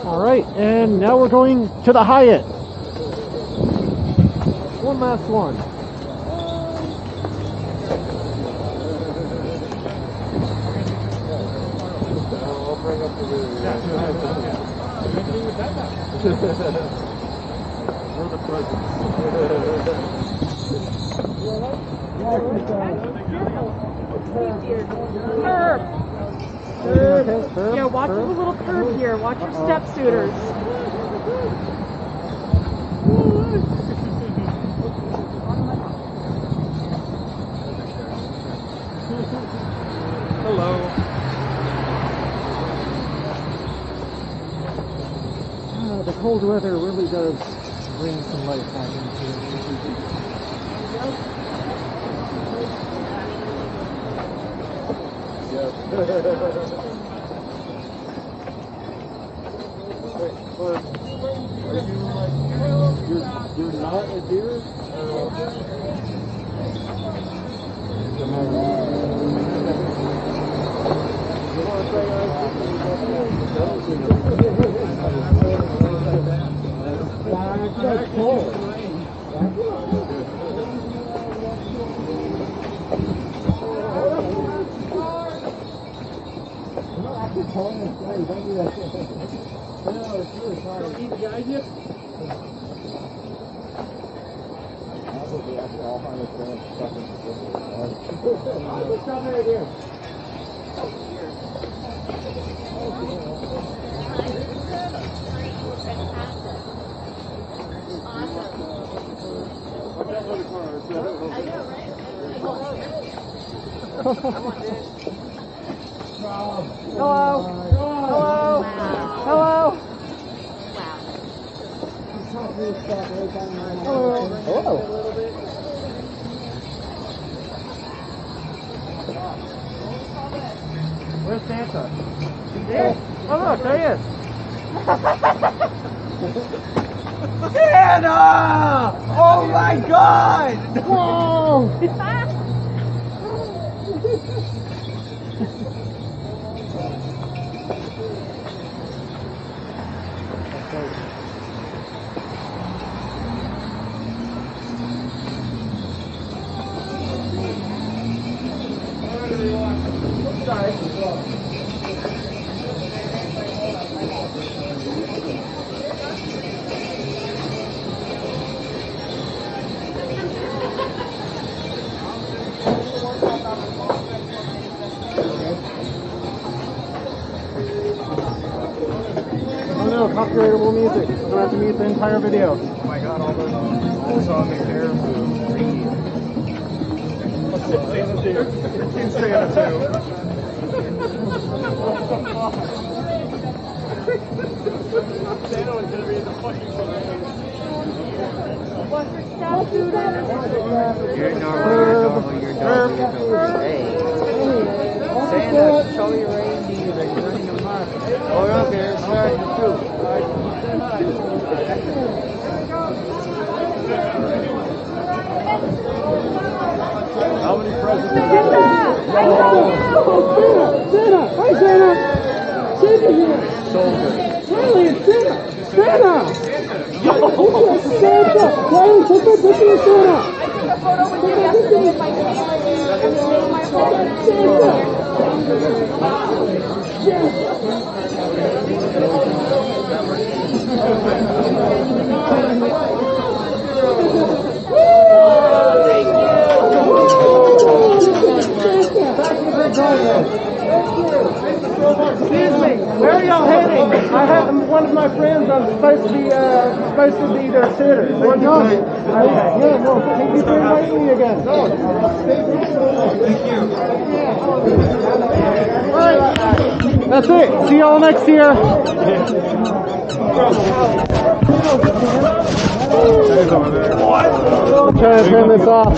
Alright, and now we're going to the Hyatt. One last one. I'll bring up the video. We're the presents. Curb. Yeah, watch the little curb here. Watch your step suitors. Hello. The cold weather really does bring some life back into it. Yes. Wait, but are you like, you're not a deer? That's cold. Hello. Hello. Hello. Hello. Where's Santa? There. Oh look, there he is. Santa! Oh my God! Whoa! Oh no, copyrightable music. I'm gonna have to mute the entire video. Oh my God, all those on the air It's Santa too. Santa was gonna be in the fucking parade. Watch your step suitors. You're normal. Hey. Santa, show your reindeer that you're running a market. Oh, okay, it's starting too. How many presents Santa! Hi Santa! Santa here! Riley, it's Santa! Santa! Santa! Riley, take that picture of Santa! I took a photo with you yesterday with my Excuse me, where are y'all heading? I have one of my friends. I'm supposed to be their sitter. We're going. Okay. Yeah, no. Thank you for inviting me again. Thank you. All right. That's it. See y'all next year. I'm trying to turn this off.